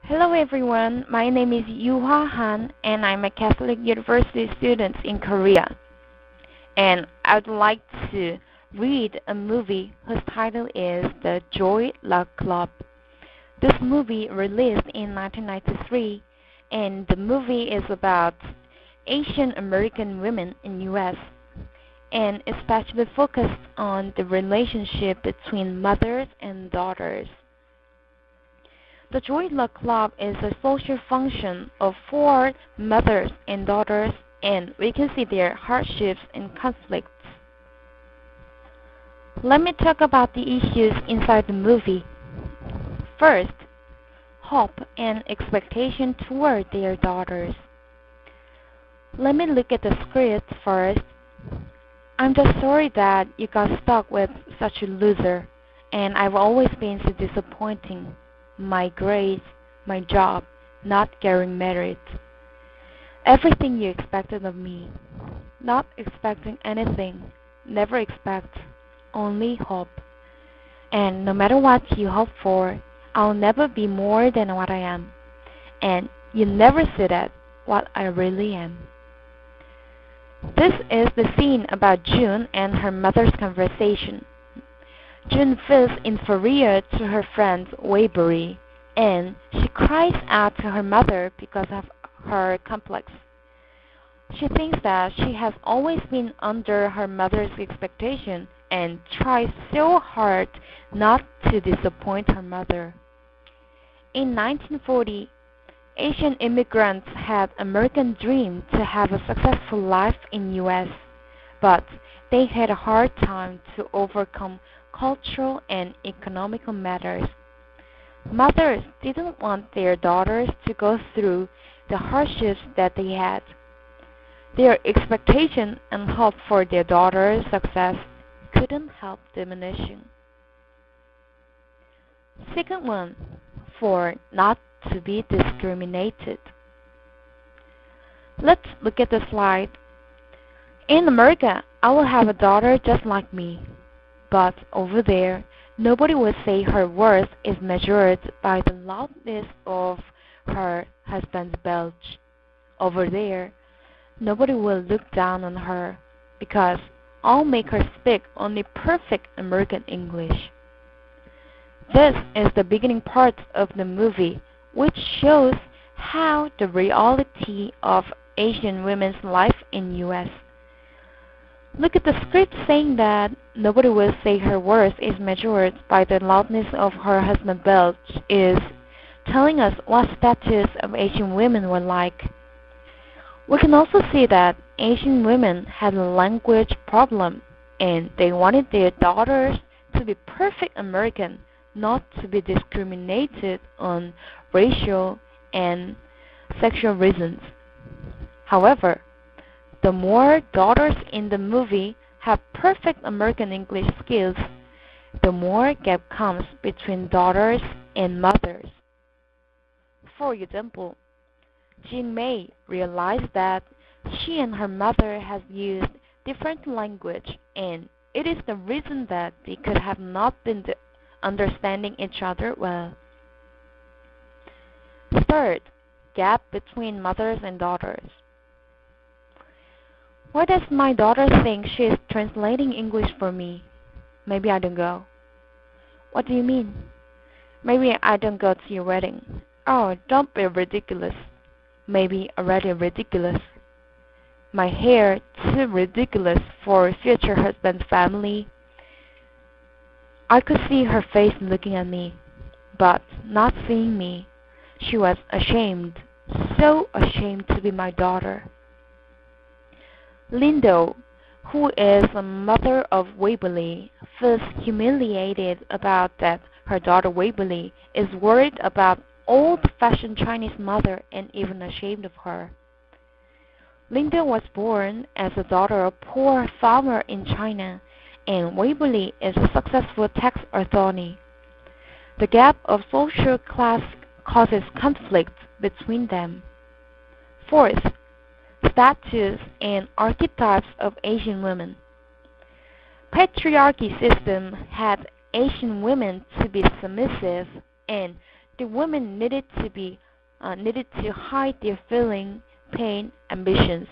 Hello everyone, my name is Yuhwa Han and I'm a Catholic University student in Korea. And I'd like to read a movie whose title is The Joy Luck Club. This movie released in 1993 and the movie is about Asian American women in US and especially focused on the relationship between mothers and daughters. The Joy Luck Club is a social function of four mothers and daughters, and we can see their hardships and conflicts. Let me talk about the issues inside the movie. First, hope and expectation toward their daughters. Let me look at the script first. I'm just sorry that you got stuck with such a loser, and I've always been so disappointing. My grades, my job, not getting married. Everything you expected of me. Not expecting anything. Never expect. Only hope. And no matter what you hope for, I'll never be more than what I am. And you never see that, what I really am. This is the scene about June and her mother's conversation. June feels inferior to her friend Weibury, and she cries out to her mother because of her complex. She thinks that she has always been under her mother's expectation and tries so hard not to disappoint her mother. In 1940, Asian immigrants had American dream to have a successful life in US, but they had a hard time to overcome cultural and economical matters. Mothers didn't want their daughters to go through the hardships that they had. Their expectation and hope for their daughter's success couldn't help diminishing. Second one, for not to be discriminated. Let's look at the slide. In America, I will have a daughter just like me. But over there, nobody will say her worth is measured by the loudness of her husband's belch. Over there, nobody will look down on her because I'll make her speak only perfect American English. This is the beginning part of the movie, which shows how the reality of Asian women's life in US. Look at the script saying that nobody will say her worth is measured by the loudness of her husband's belch is telling us what status of Asian women were like. We can also see that Asian women had a language problem and they wanted their daughters to be perfect American, not to be discriminated on racial and sexual reasons. However, the more daughters in the movie have perfect American English skills, the more gap comes between daughters and mothers. For example, Jean May realized that she and her mother have used different language, and it is the reason that they could have not been understanding each other well. Third, gap between mothers and daughters. Why does my daughter think she is translating English for me? Maybe I don't go. What do you mean? Maybe I don't go to your wedding. Oh, don't be ridiculous. Maybe already ridiculous. My hair too ridiculous for future husband's family. I could see her face looking at me, but not seeing me. She was ashamed, so ashamed to be my daughter. Lindo, who is the mother of Weibury, feels humiliated about that her daughter Weibury is worried about old-fashioned Chinese mother and even ashamed of her. Lindo was born as the daughter of a poor farmer in China, and Weibury is a successful tax authority. The gap of social class causes conflict between them. Fourth, status and archetypes of Asian women. Patriarchy system had Asian women to be submissive and the women needed to hide their feeling, pain, ambitions.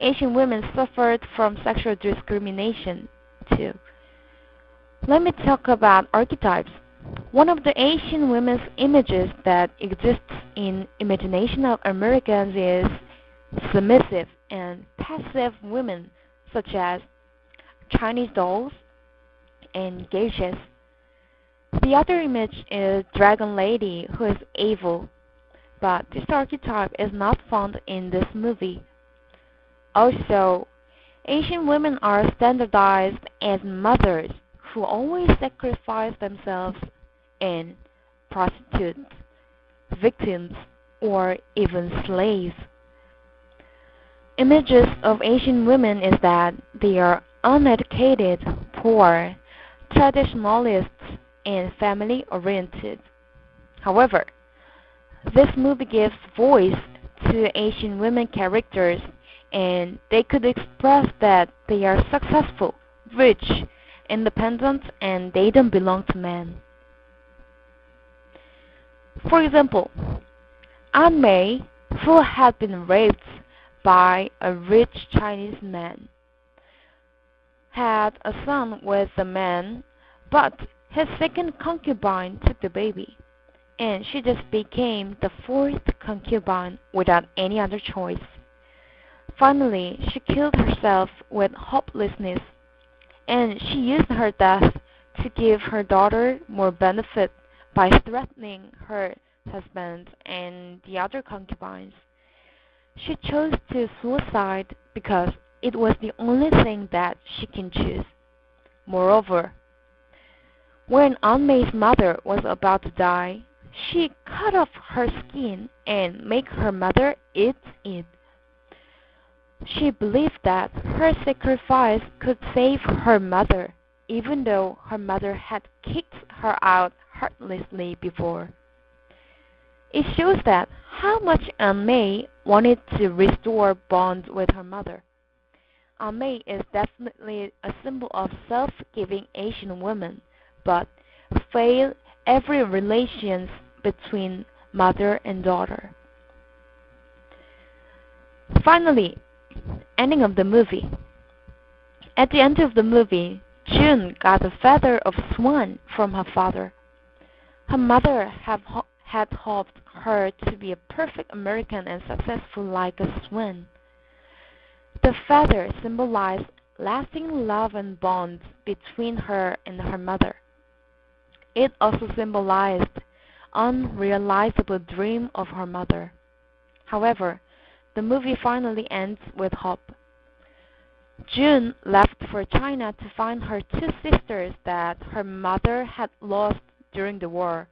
Asian women suffered from sexual discrimination too. Let me talk about archetypes. One of the Asian women's images that exists in imagination of Americans is submissive and passive women, such as Chinese dolls and geishas. The other image is Dragon Lady, who is evil, but this archetype is not found in this movie. Also, Asian women are standardized as mothers who always sacrifice themselves and prostitutes, victims, or even slaves. Images of Asian women is that they are uneducated, poor, traditionalists, and family-oriented. However, this movie gives voice to Asian women characters, and they could express that they are successful, rich, independent, and they don't belong to men. For example, Aunt May, who had been raped by a rich Chinese man, had a son with the man, but his second concubine took the baby, and she just became the fourth concubine without any other choice. Finally, she killed herself with hopelessness, and she used her death to give her daughter more benefit by threatening her husband and the other concubines. She chose to suicide because it was the only thing that she can choose. Moreover, when Aunt May's mother was about to die, she cut off her skin and made her mother eat it. She believed that her sacrifice could save her mother, even though her mother had kicked her out heartlessly before. It shows that how much Aunt May wanted to restore bonds with her mother. Aunt May is definitely a symbol of self-giving Asian women, but fail every relations between mother and daughter. Finally, ending of the movie. At the end of the movie, June got a feather of swan from her father. Her mother had hoped her to be a perfect American and successful like a swan. The feather symbolized lasting love and bonds between her and her mother. It also symbolized unrealizable dream of her mother. However, the movie finally ends with hope. June left for China to find her two sisters that her mother had lost during the war.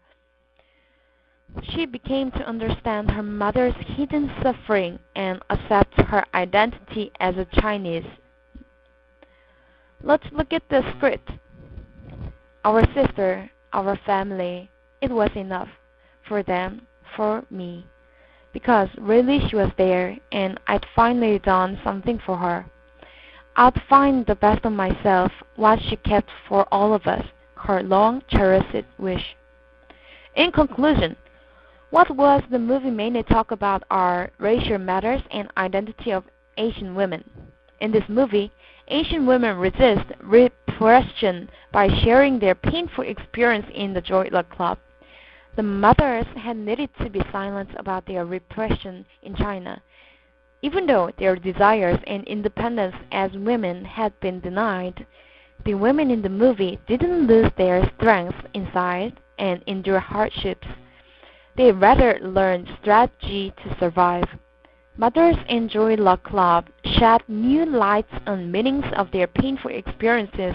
She began to understand her mother's hidden suffering and accept her identity as a Chinese. Let's look at the script. Our sister, our family, it was enough for them, for me. Because really she was there and I'd finally done something for her. I'd find the best of myself, what she kept for all of us, her long cherished wish. In conclusion, what was the movie mainly talk about are racial matters and identity of Asian women. In this movie, Asian women resist repression by sharing their painful experience in the Joy Luck Club. The mothers had needed to be silent about their repression in China, even though their desires and independence as women had been denied. The women in the movie didn't lose their strength inside and endure hardships. They rather learned strategy to survive. Mothers in Joy Luck Club shed new lights on meanings of their painful experiences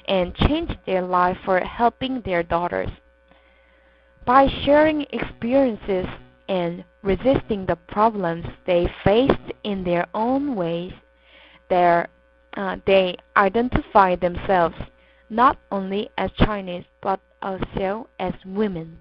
and changed their life for helping their daughters. By sharing experiences and resisting the problems they faced in their own ways, they identify themselves not only as Chinese but also as women.